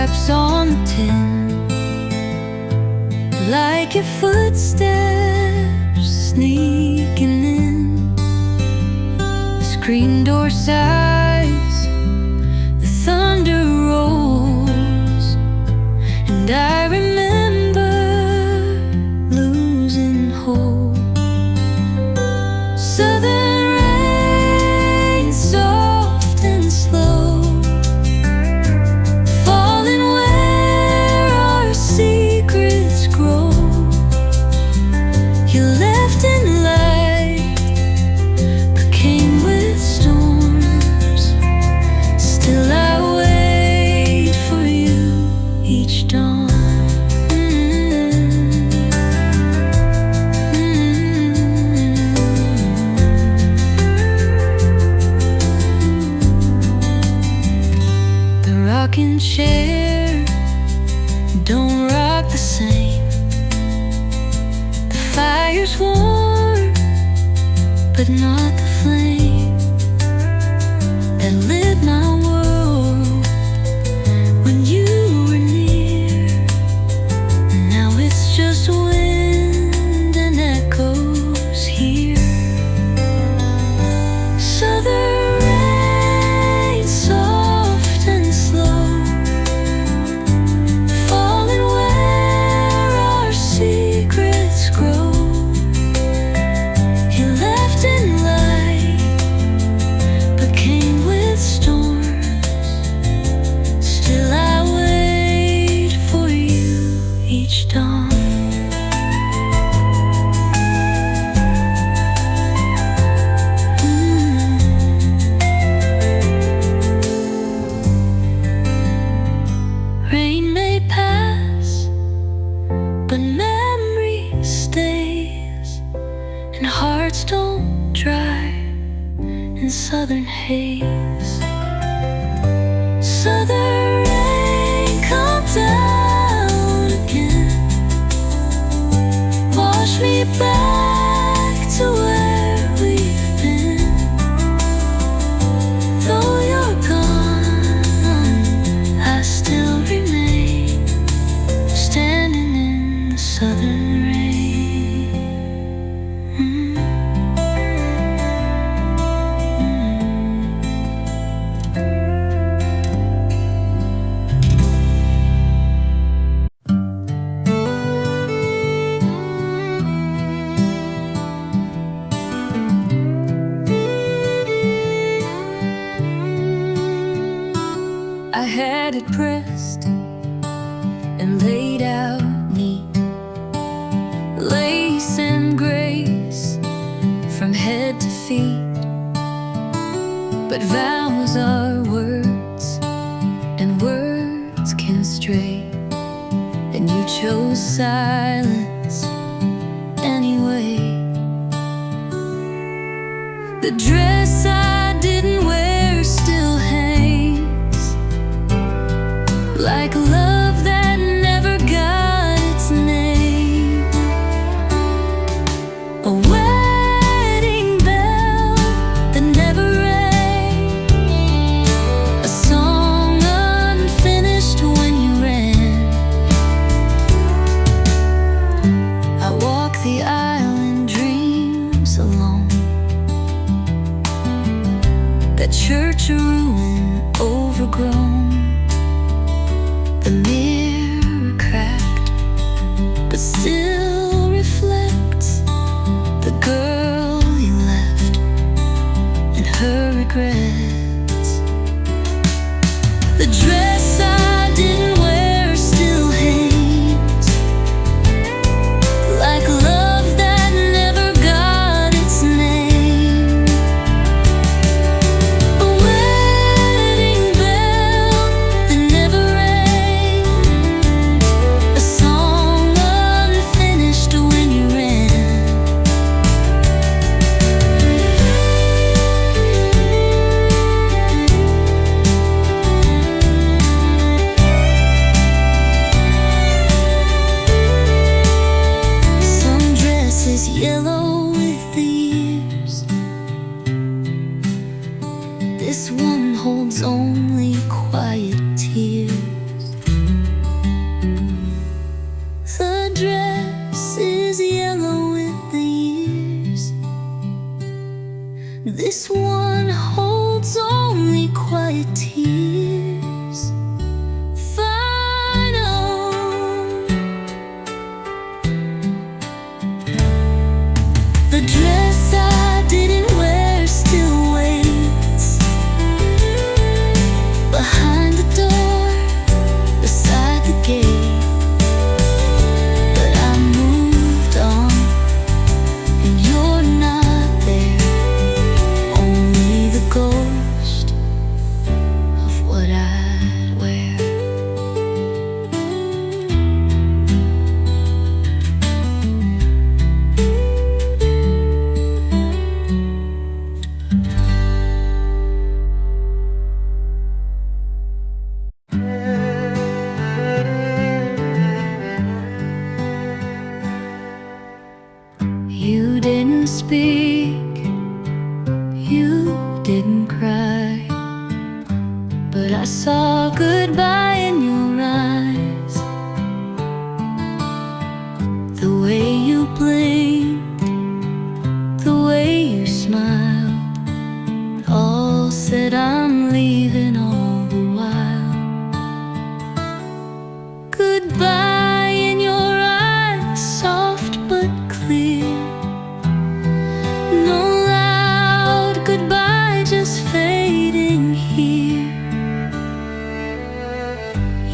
scraps on the tin, like your footsteps sneaking in. The screen door sighs, the thunder rolls, and I remember losing hope. Southern rain, soft and slow, falling where our secrets grow. You left in light, but came with storms. Still I wait for you each dawn. The rocking chair don't rock the same. The fire's warm, but not the flame that lit my world when you were near. Now it's just wind and echoes here. Southern rain, soft and slow, falling where our secrets grow. You left in light, but came with storms. Still I wait for you each dawn. Rain may pass, but memory stays, and hearts don't dry in southern haze. Southern rain, come down again, wash me back to where we've been. Though you're gone, I still remain standing in the southern rain. I had it pressed and laid out neat, lace and grace from head to feet. But vows are words, and words can stray, and you chose silence anyway. The dress I didn't wear still hangs, like love that never got its name. A wedding bell that never rang, a song unfinished when you ran. I walk the aisle in dreams alone, that church a ruin overgrown. The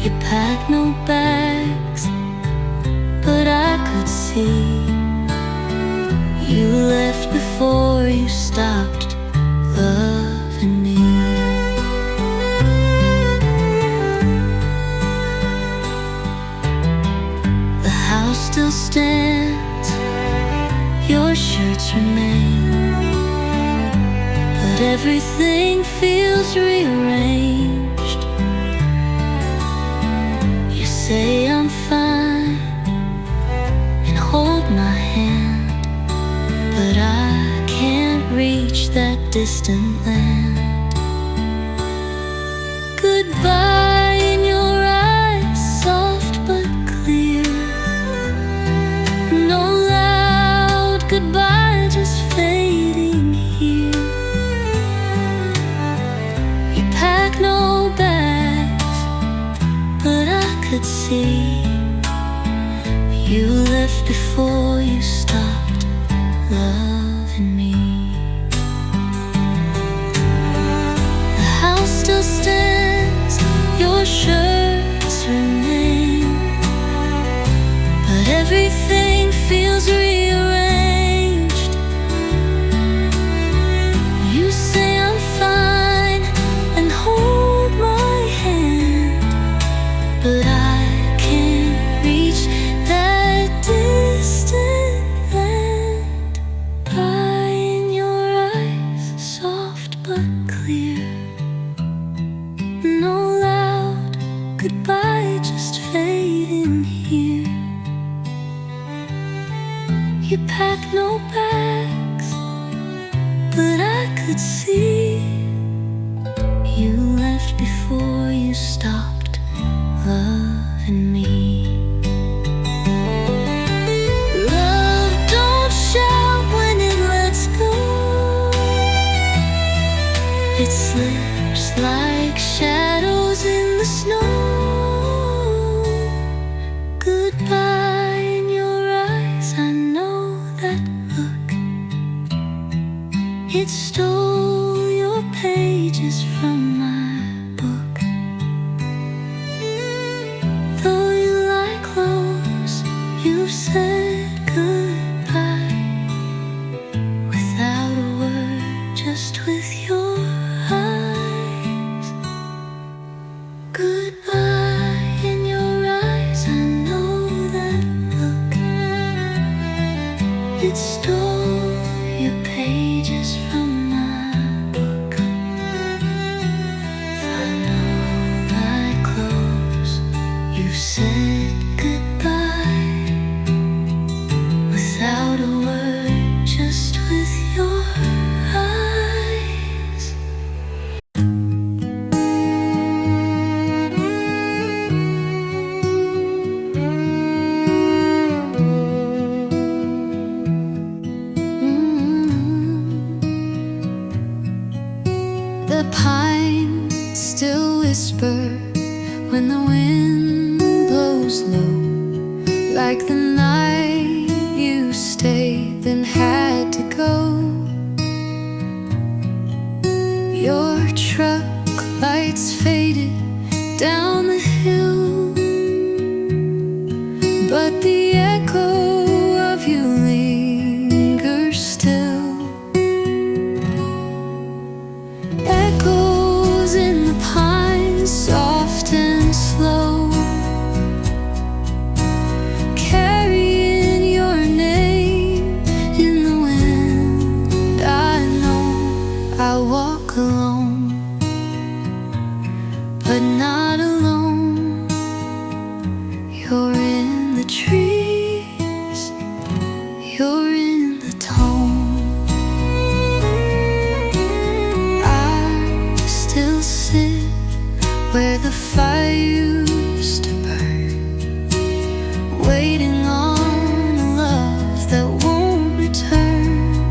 You packed no bags, but I could see you left before you stopped loving me. The house still stands, your shirts remain, but everything feels rearranged. You say I'm fine and hold my hand, but I can't reach that distant land. Goodbye in your eyes, soft but clear. No loud goodbye, just fading here. You pack no bags, but I could see you left before you stopped loving me. The house still stands, your shirts remain, but everything feels rearranged. You say I'm fine and hold my hand, but I can't reach that distant land. Eye in your eyes, soft but clear. No loud goodbye, just fading here. You pack no bags, but I could see you left before you stopped loving me. Love don't shout when it lets go. It slips like shadows in the snow. Goodbye in your eyes, I know that look. It stole your pages from my book. Though you lie close, you've said goodbye without a word, just with your eyes. Goodbye in your eyes, I know that look. It stole your pages from my book. If I know lie close, you've said goodbye without a word, just with your eyes. The pines still whisper when the wind blows low, like the night you stayed then had to go. Your truck lights faded down the hill, but the echo of you lingers still. Echoes in the pines, soft and slow, carrying your name in the wind. I know I walk alone, but not alone. You're in the trees, you're in the tone. I still sit where the fire used to burn, waiting on a love that won't return.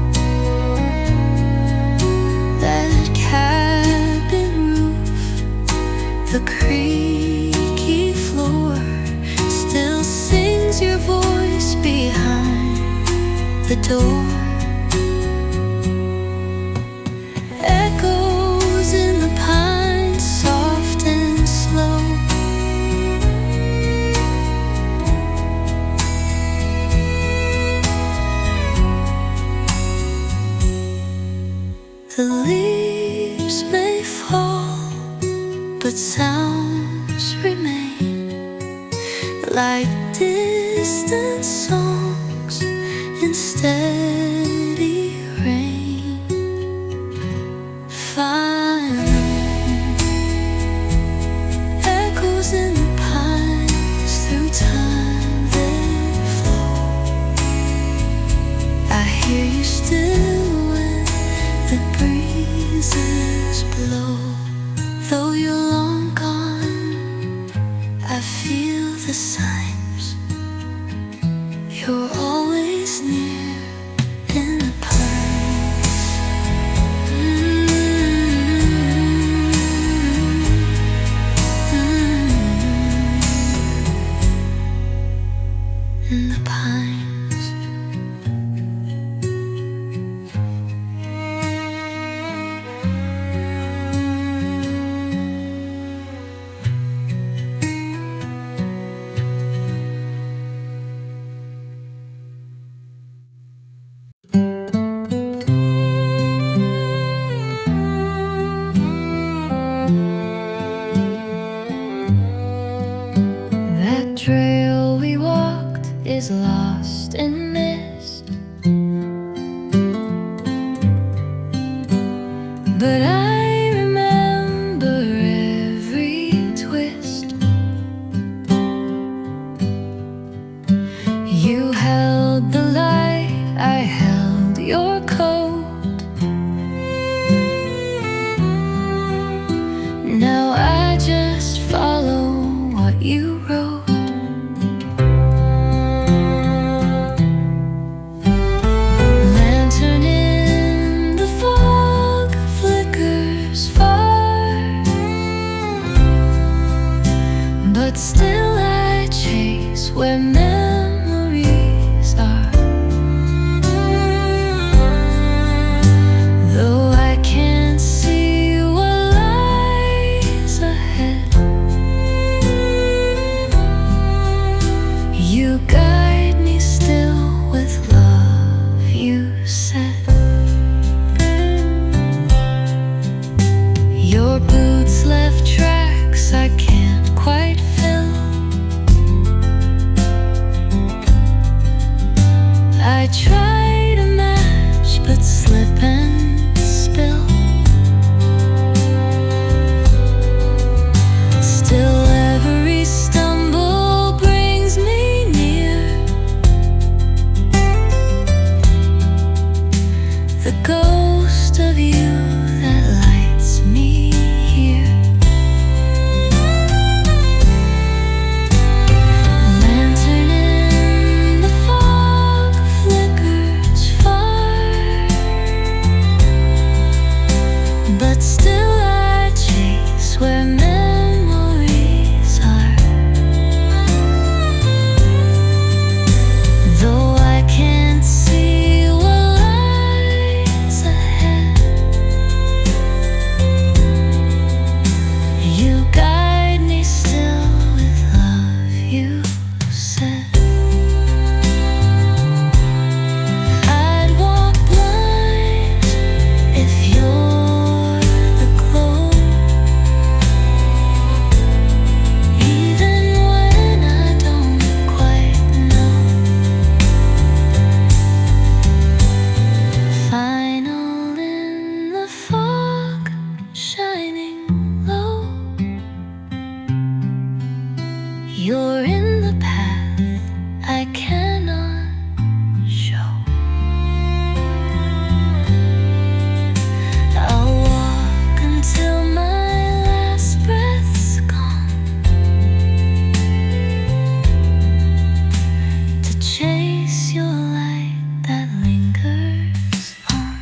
That cabin roof, the creaky floor, still sings your voice behind the door. Echoes in the pines, soft and slow, remain like distant songs in steady rain. Final echoes in the pines, through time they flow. I hear you still when the breezes blow. Though you're long gone, I feel the signs. You're always near in the pines. In the pines. That trail we walked is lost in mist, but I remember every twist. You held the light, I held your coat. Now I just follow what you wrote. Lantern in the fog flickers far, but still I chase where memories are. Though I can't see what lies ahead, you guide me still with love, you said. Your boots left tracks I can't quite fill. I try to match but slip and spill. Still every stumble brings me near the ghost of you that lights me here. Lantern in the fog flickers far, but still I chase where memories are. Though I can't see what lies ahead, you guide me still with love, you said. I'd walk blind if you're the glow, even when I don't quite know. Final in the fog, shining low. You're in the path I cannot show. I'll walk until my last breath's gone, to chase your light that lingers on.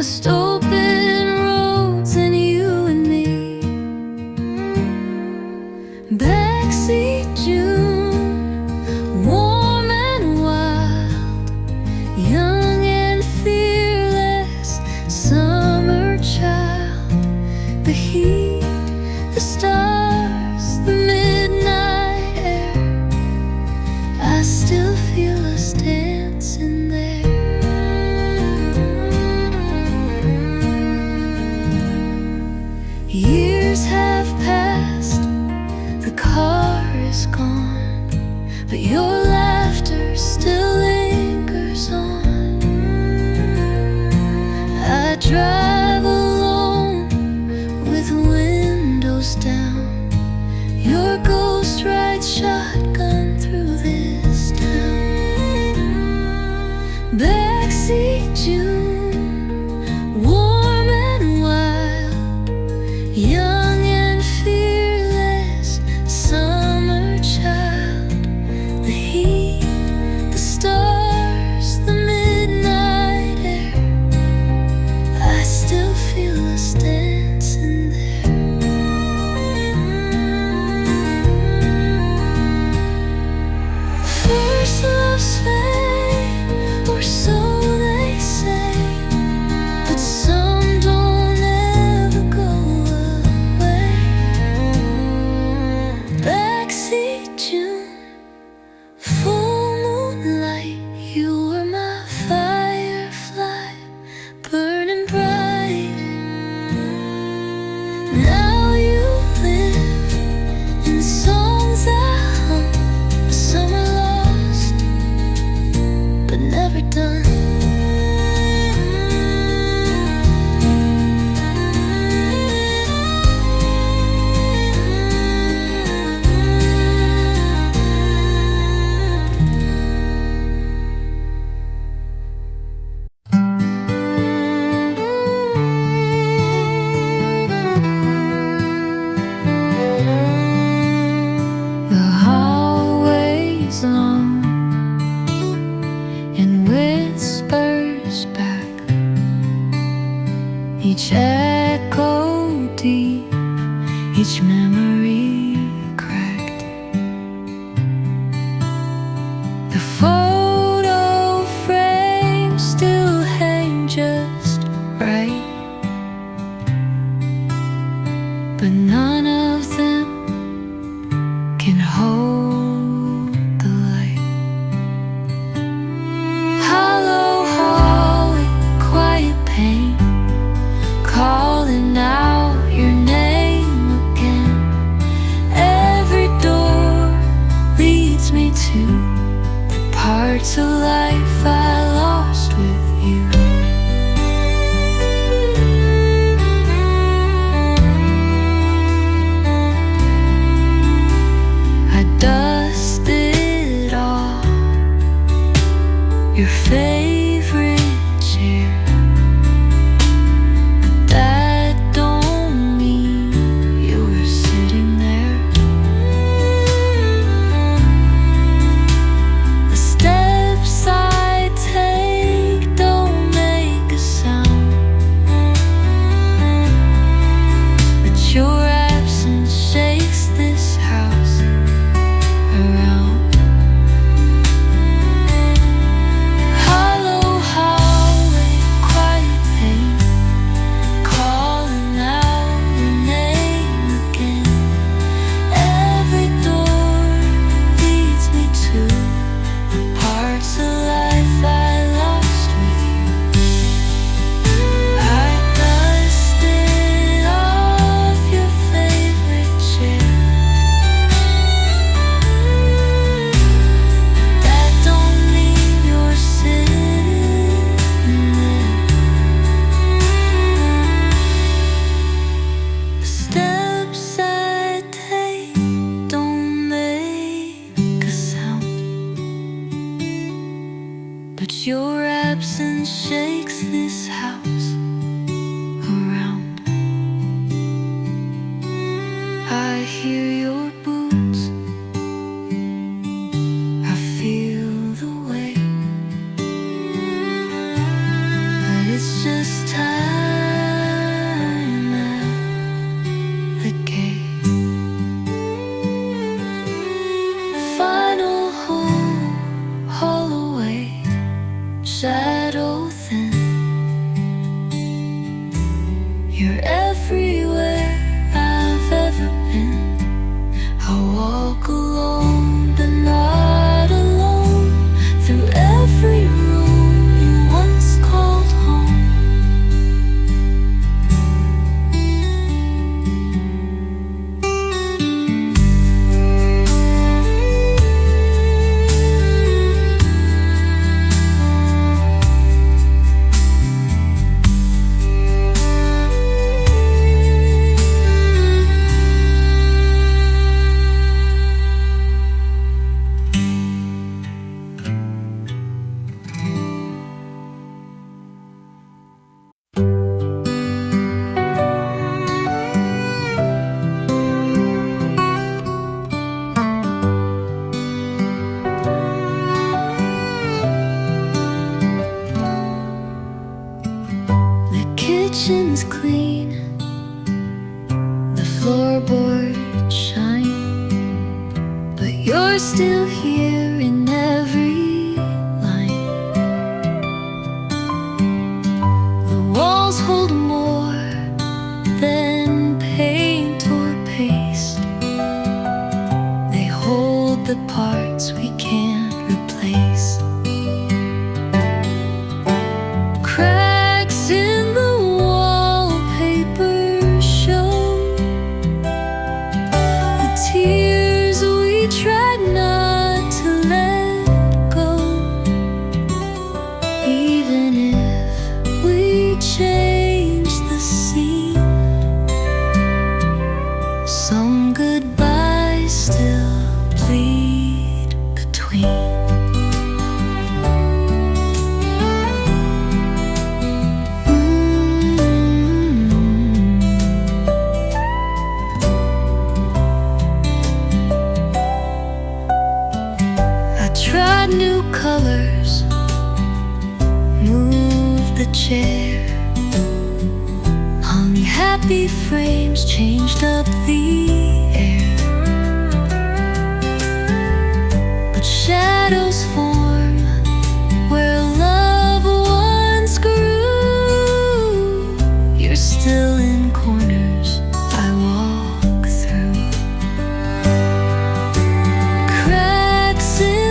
just open roads and you and me. Backseat June, warm and wild, young and fearless, summer child. The heat, the stars, the midnight air, I still feel us dancing there. Years have passed, the car is gone, but your laughter still lingers on. I drive alone with windows down, your ghost rides shotgun through this town. Backseat June, warm and wild, young and fearless, summer child. The heat, the stars, the midnight air, I still feel us dancing there. First love's fade, or so they say, but some don't ever go away. Backseat June, full moonlight, you were my firefly, burning bright. Now you live in songs I hum, a summer lost, but never done. The hallway's long and whispers back, each echo deep, each memory cracked. The photo frames still hang just right, but none of them can hold the light. Hollow hallway, quiet pain, calling out your name again. Every door leads me to the parts of life I lost with you. I dusted off your favorite chair, but that don't mean you were sitting there. The steps I take don't make a sound, but your absence shakes this house around. Hollow hallway, quiet pain, calling out your name again. Every door leads me to the parts of life I lost with you. I dusted off your favorite chair. That don't mean you're sitting there. The steps I take don't make a sound, but your absence shakes this house around. I hear your boots, I feel the weight, but it's just time. shadow thin. You're everywhere I've ever been. I walk alone, but not alone, through every room you once called home. Kitchen's clean, the floorboards shine, but you're still here in every line. The walls hold more than paint or paste. They hold the parts we can't replace. Cracks in the wallpaper show the tears we tried not to let go. Even if we change the scene, some goodbyes still bleed between. Tried new colors, moved the chair, hung happy frames, changed up the air. But shadows form where love once grew. You're still in corners I walk through. Cracks in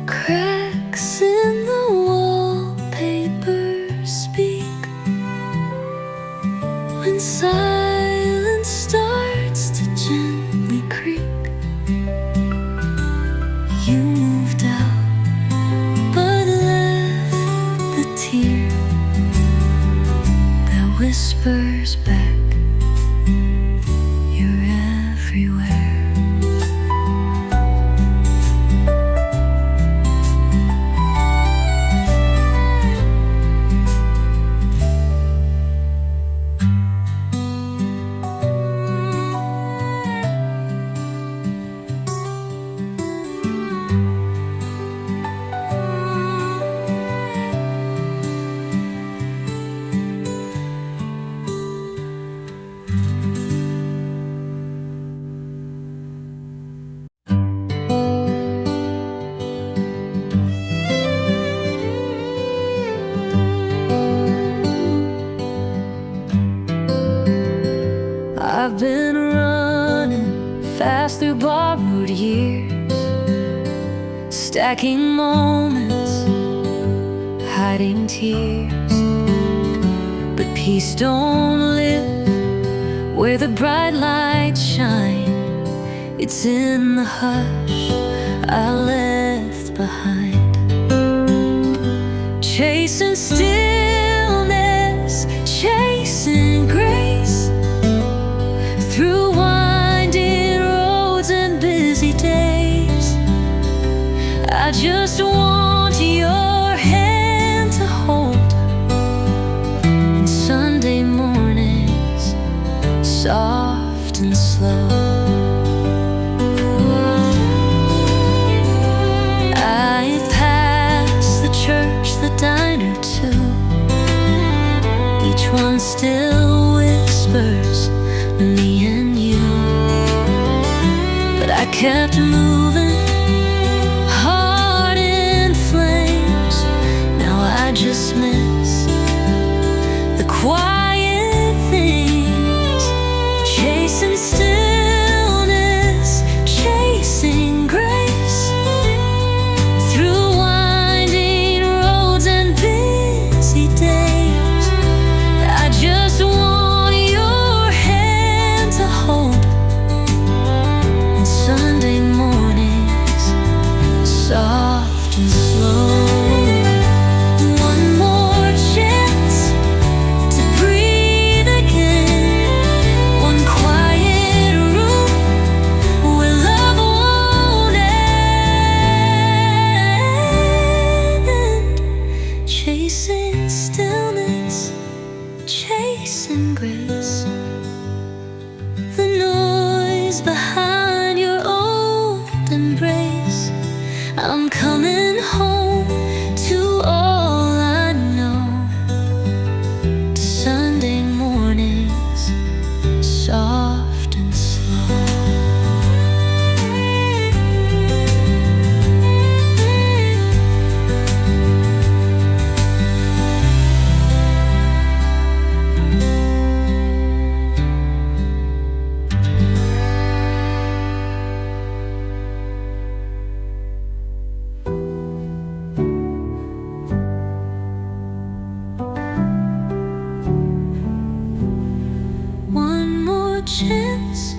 cracks in the wallpaper speak when silence starts to gently creak. You moved out, but left the tear that whispers back, you're everywhere. I've been running fast through borrowed years, stacking moments, hiding tears. But peace don't live where the bright lights shine. It's in the hush I left behind, chasing stillness, chasing grace, through winding roads and busy days. I just want your hand to hold, and Sunday mornings soft and slow. Diner too, each one still whispers me and you, but I kept moving, heart in flames. Now I just miss the quiet things, chasing stillness, chasing grace, through days. I just want your hand to hold, and Sunday mornings soft and slow. One more chance to breathe again, one quiet room where love won't end, chasing stillness, chasing grace, the noise behind your old embrace. I'm coming home to all I know, to Sunday mornings soft and slow. Chance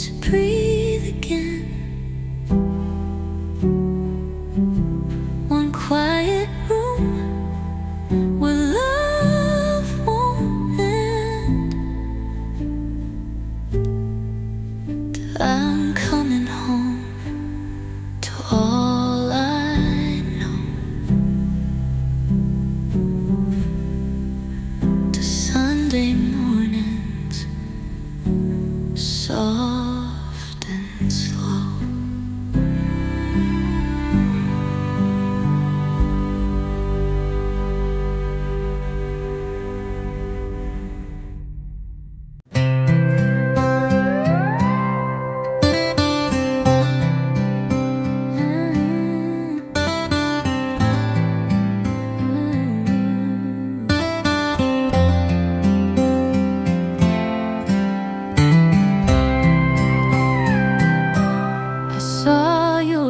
to breathe again, one quiet room where love won't end. I'm coming home to all I know, to Sunday mornings soft and slow.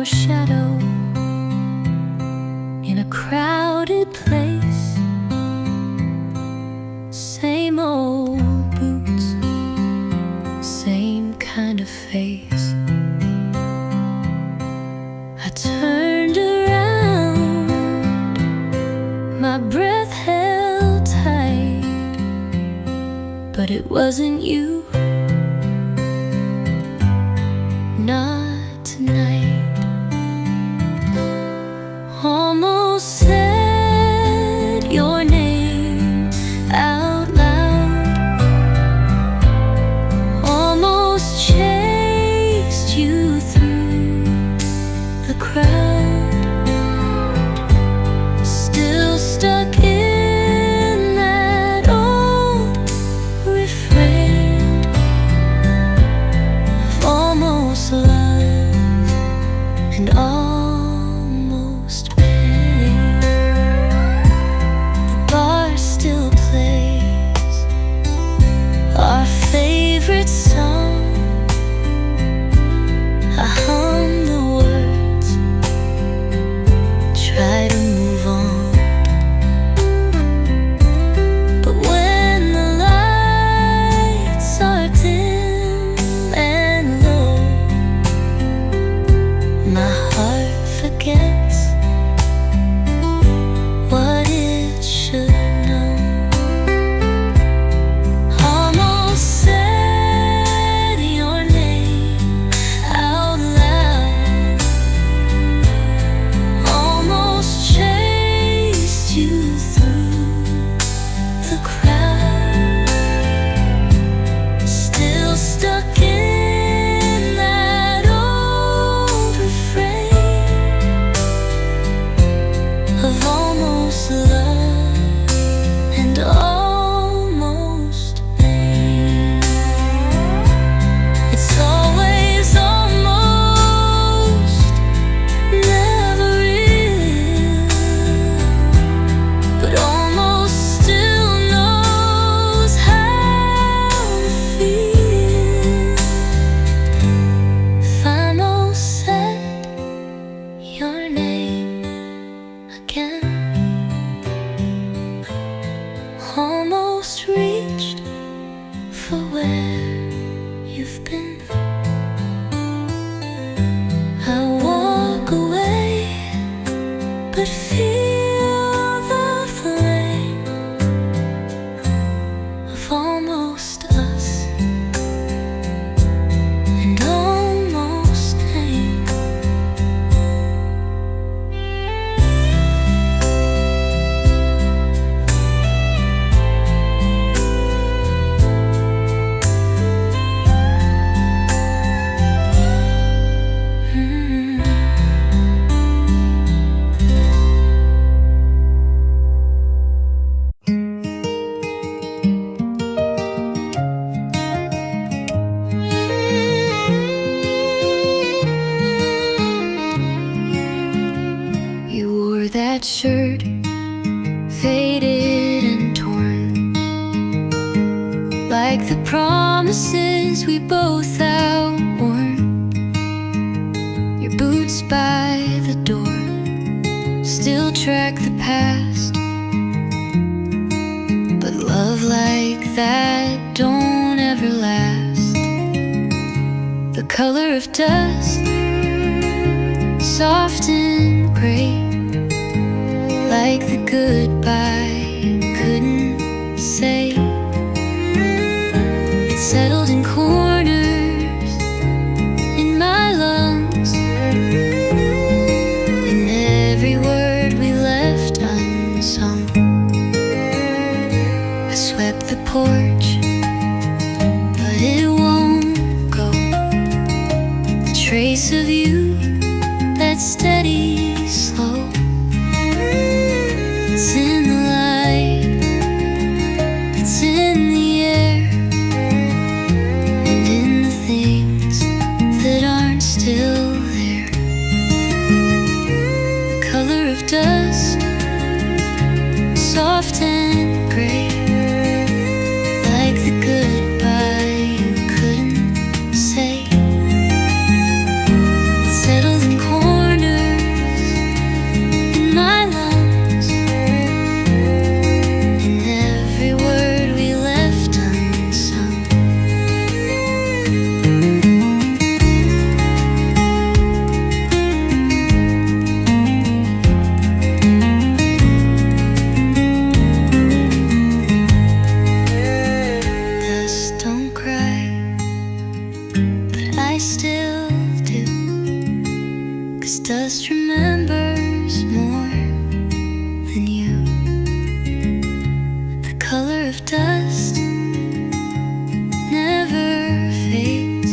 Shadow in a crowded place, same old boots, same kind of face. I turned around, my breath held tight, but it wasn't you, not tonight. Almost said your name out loud, almost chased you through the crowd, still stuck in that old refrain of almost love and almost pain. The bar still plays our favorite song. I hum the words that shirt, faded and torn, like the promises we both outworn. Your boots by the door still track the past, but love like that don't ever last. The color of dust, soft and gray, like the goodbye you couldn't say. It settled in corners in my lungs, and every word we left unsung. I swept the porch, but it won't go. The trace of you, that steady, slow. It's in the light, it's in the air, and in the things that aren't still there. The color of dust, soft and gray, like the goodbye you couldn't say. It settled in corners in my lungs, and every word we left unsung. Dust don't cry, but I still do, 'cause dust remembers more than you. The color of dust never fades,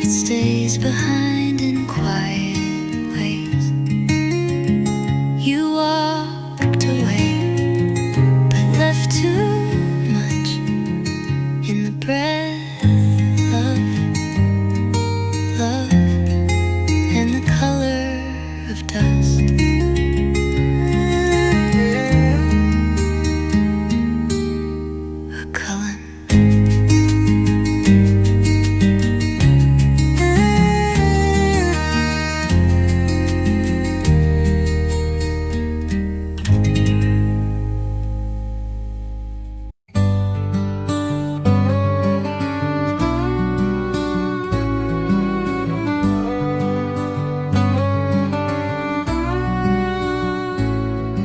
it stays behind in quiet ways. You walked away, but left too much in the breath of love and the color of dust. A cullen.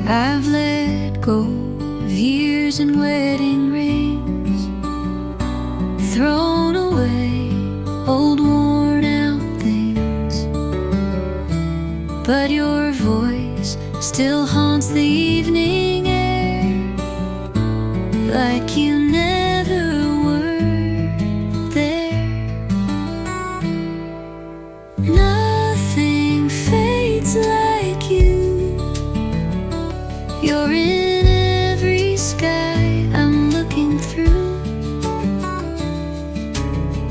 I've let go of years and wedding rings, thrown away old worn out things, but your voice still haunts the evening air, like you never were there. Nothing fades like you. You're in every sky I'm looking through.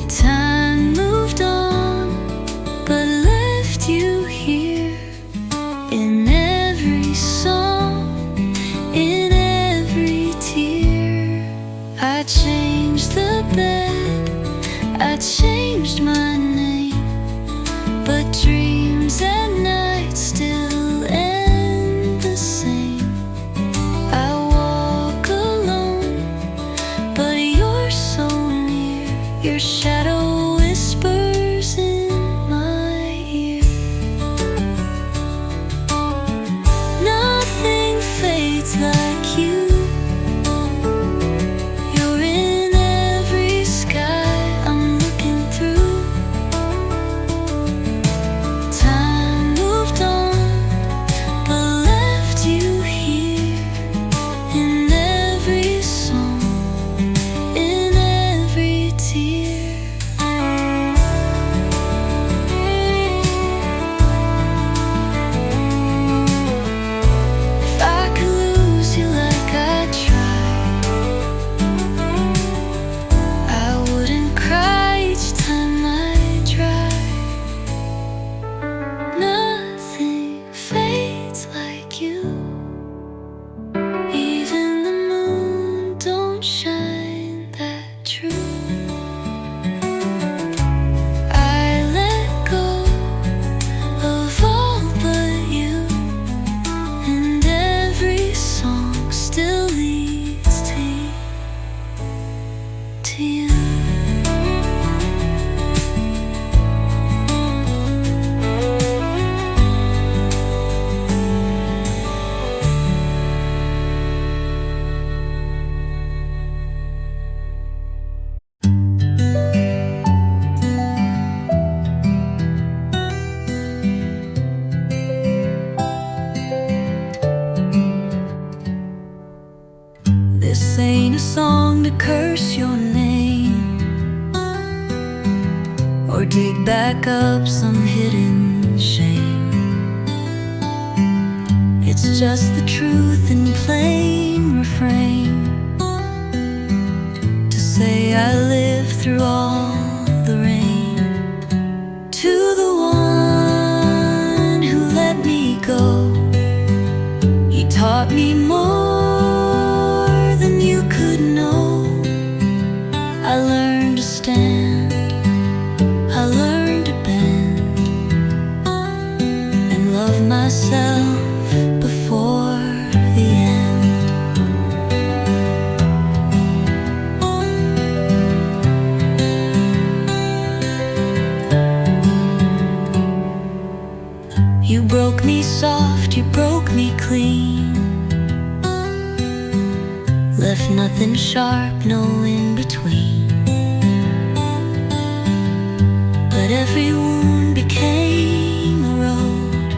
Time moved on, but left you here, in every song, in every tear. I changed the bed, I changed my name, but up some hidden shame. It's just the truth in plain refrain, to say I lived through all the rain. To the one who let me go, he taught me more than you could know. I learned to stand, I learned to bend, and love myself before the end. You broke me soft, you broke me clean, left nothing sharp, no in between. But every wound became a road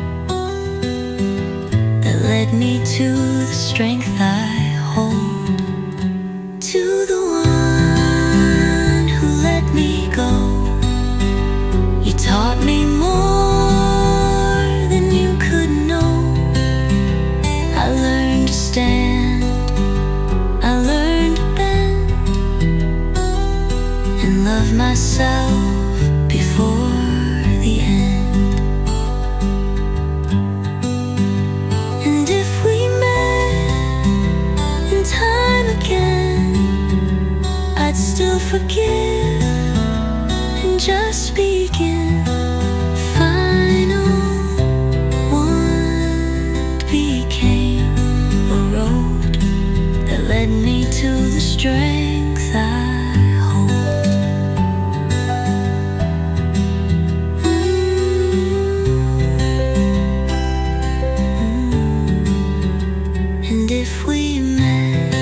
that led me to the strength I hold. To the one who let me go, you taught me more than you could know. I learned to stand, I learned to bend, and love myself before the end. And if we met in time again, I'd still forgive and just begin. Final one became a road that led me to the strength I hold. And if we met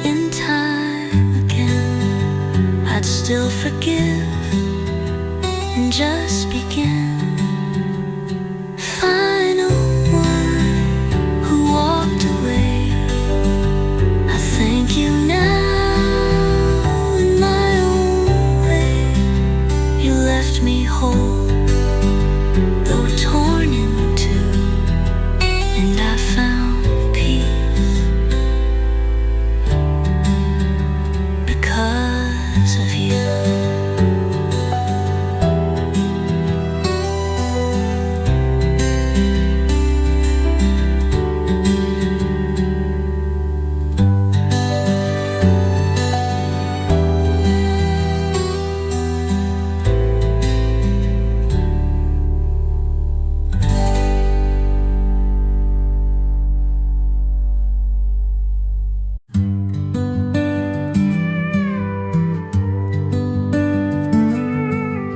in time again, I'd still forgive and just begin. Final one who walked away, I thank you now in my own way. You left me whole, though torn in two, and I found peace because of you.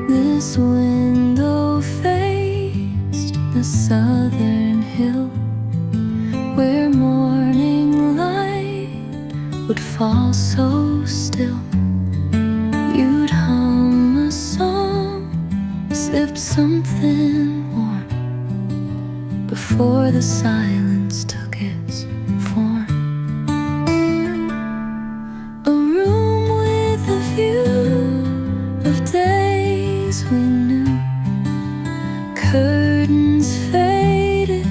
This window faced the southern hill, where morning light would fall so still. You'd hum a song, sip something warm, before the silence took its form. A room with a view of days we knew, curtains faded,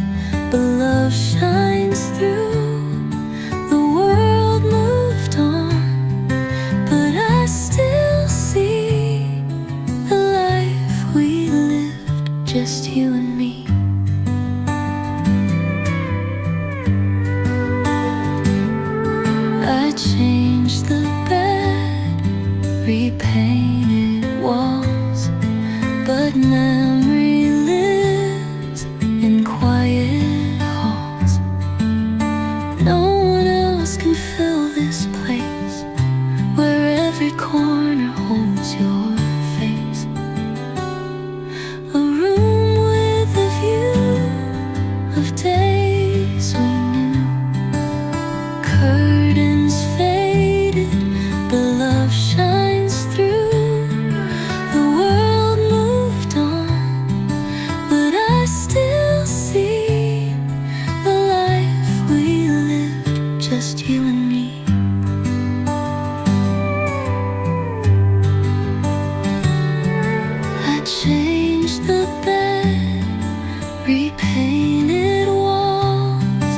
but love shines through. The world moved on, but I still see the life we lived, just you and me. I changed the bed, repainted walls, but memory lives in quiet halls. No one else can fill this place, where every corner holds your face. A room with a view of days we knew, curtains faded, but love shines through. The world moved on, the bed, repainted walls,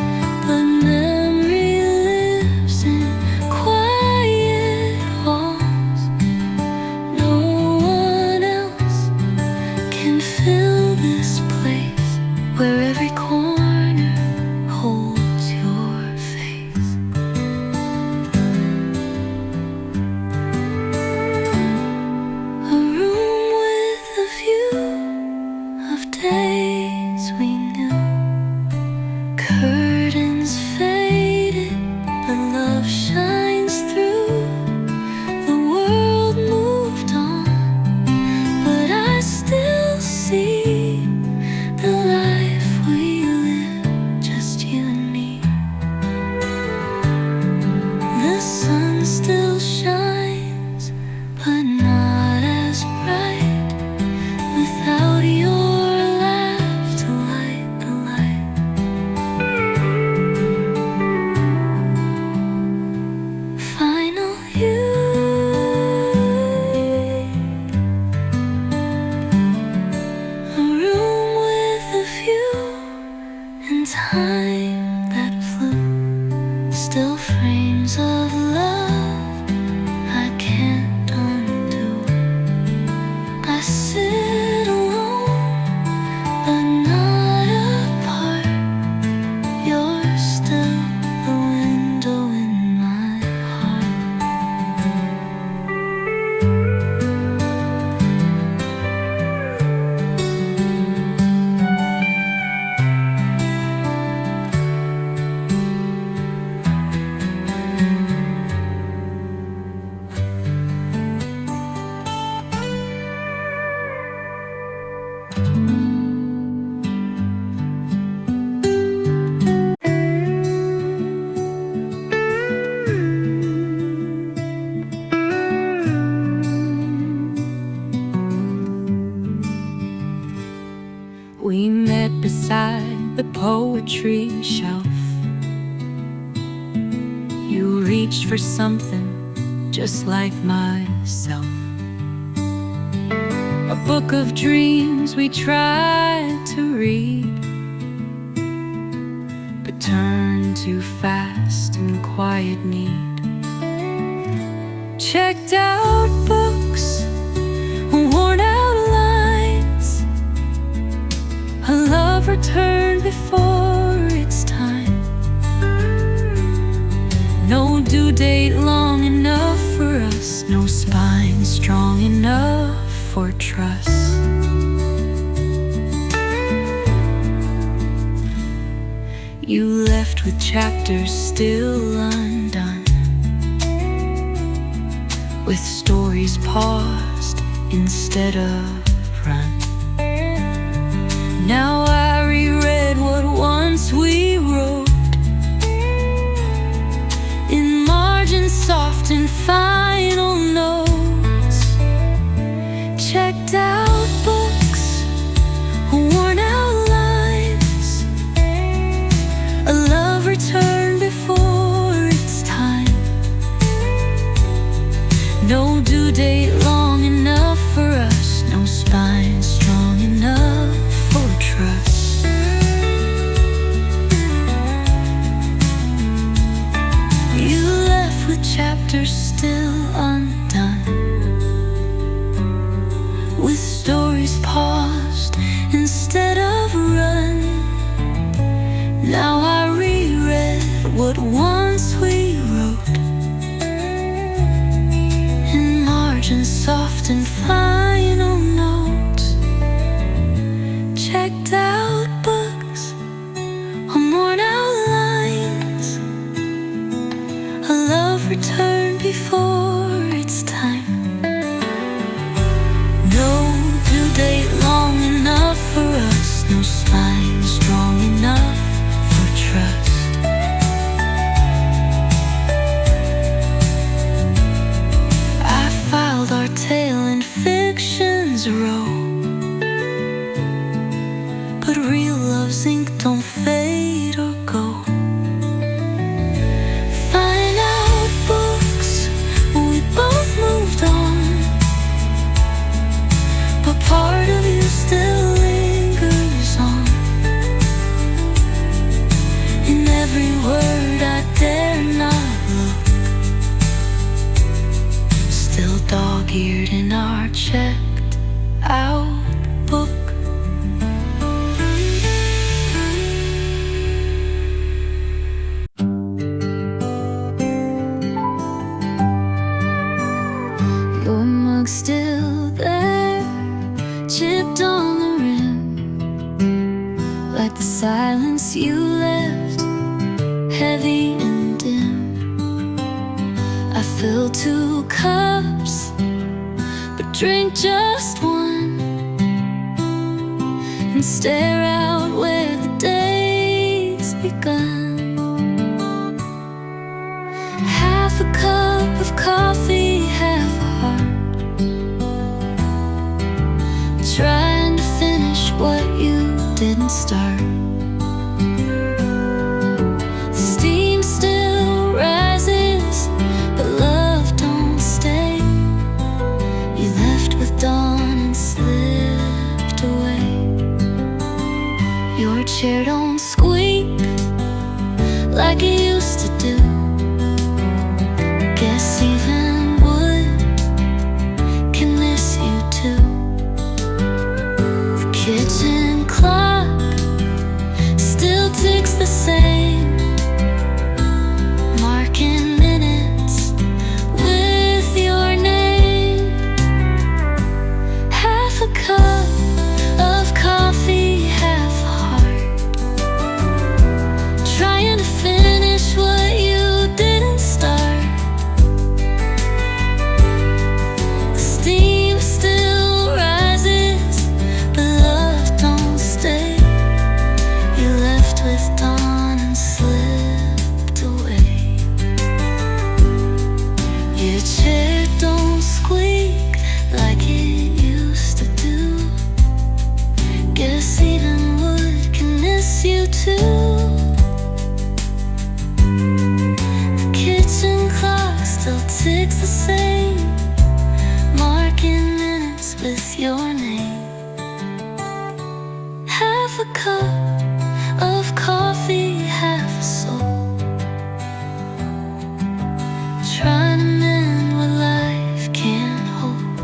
but memory lives in quiet halls. No one else can fill this place where every corner holds your face. A room with a view of days we knew. Curtains faded, but love shines through. The world moved on, but I still see the life we live, just you and me. The sun still shines, but not as bright, without your laugh to light the light. Final you. A room with a view and time that flew. Still frames of love I can't undo. I sit alone, but not apart. You're still the window in my heart. We met beside the poetry shelf. You reached for something just like myself. A book of dreams we tried to read, but turned too fast in quiet need. Checked out books, worn out lines. A love returned before its time. No due date long enough for us, no spine strong enough for trust. You left with chapters still undone, with stories paused instead of run. Now I reread what once we wrote, in margins soft and final notes. Checked out books, worn out lines. A love returned before its time. No due date long enough for us, no spine strong enough for trust. You left with chapters still undone, with stories paused instead of run. Now I reread what once we wrote, in margins soft and final notes. Checked out books, worn out lines. A love returned before its time. No due date long enough for us, no spine strong enough for trust. I filed our tale in fiction's row, but silence you left, heavy and dim. I fill 2 cups, but drink just one, and stare out where the day's begun. Half a cup of coffee, half a heart, trying to finish what you didn't start. The steam still rises, but love don't stay. You left with dawn and slipped away. Your chair don't squeak like it used to do. Guess even wood can miss you too. The kitchen clock still ticks the same, marking minutes with your name. Half a cup of coffee, half a heart, trying to finish what you didn't start. The steam still rises, but love don't stay. You left with dawn and slipped away. Your chair don't squeak like it used to do. Guess even wood can miss you too. The kitchen clock still ticks the same, marking minutes with your name. Half a cup of coffee, half a soul, trying to mend what life can't hold.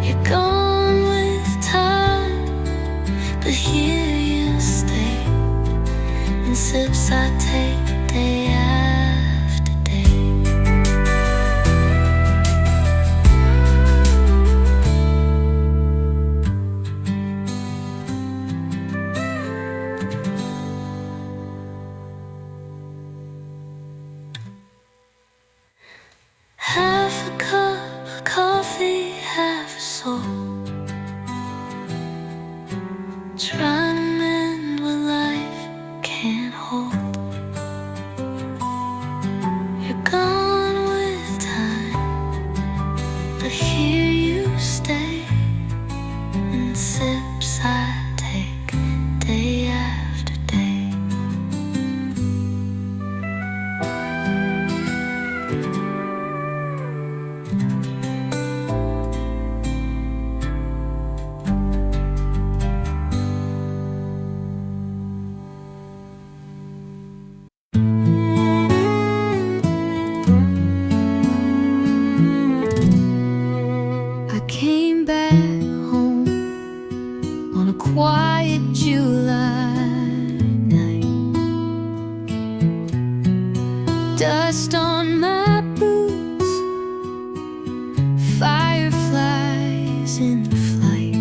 You're gone with time, but here you stay. In sips I take day after day. Half a cup of coffee, half a soul, trying to mend what life can't hold. You're gone with time, but here you stay. In sips I take day after day. I came back home on a quiet July night. Dust on my boots, fireflies in flight.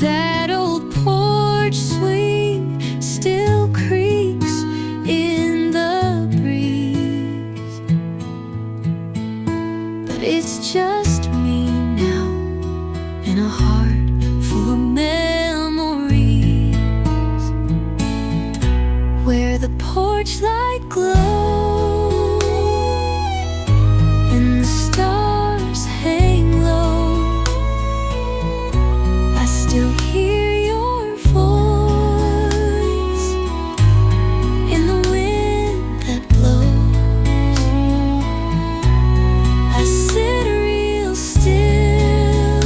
That old porch swing still creaks in the breeze, but it's just me now in a heart full of memories, where the porch light glows and the stars hang low. I still hear your voice in the wind that blows. I sit real still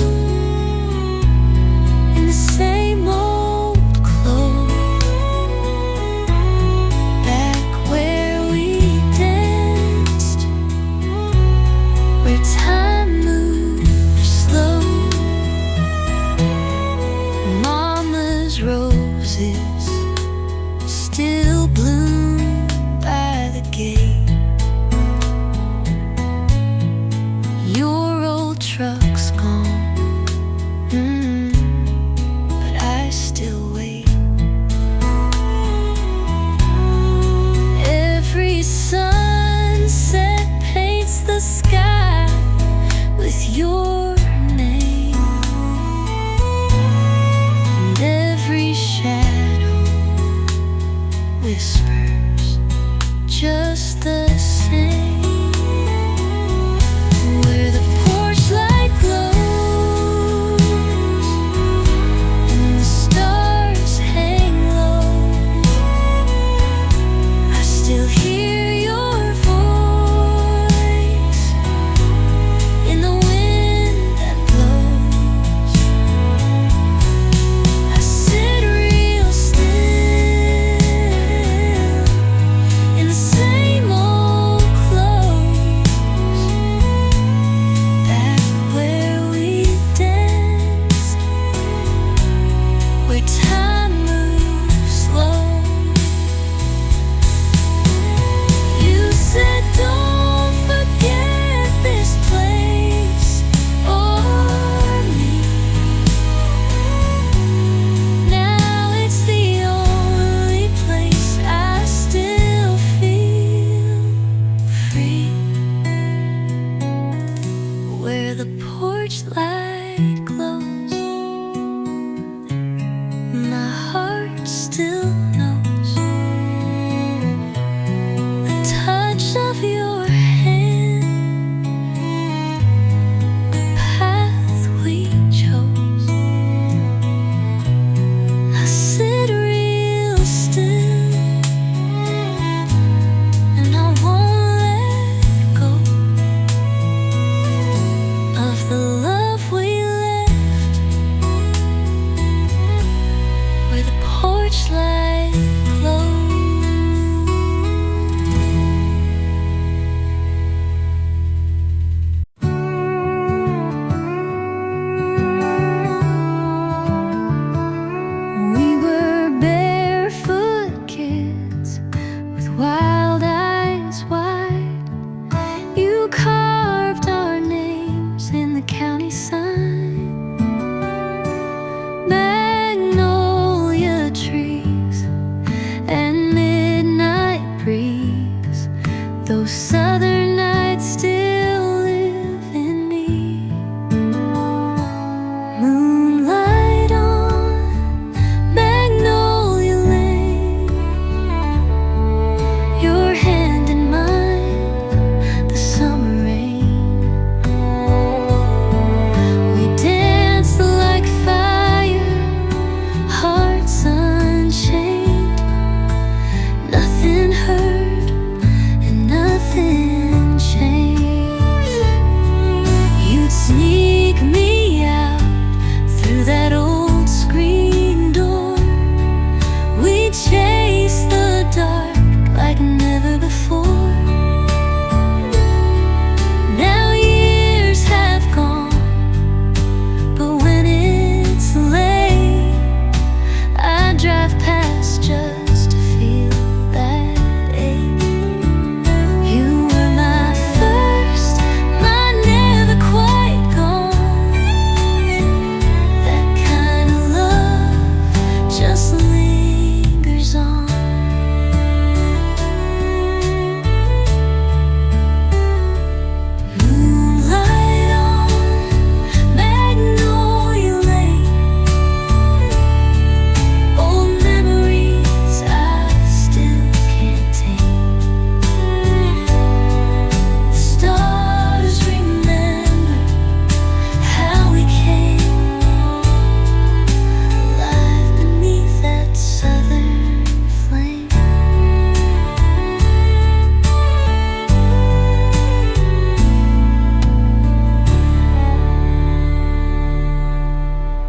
under the porch light.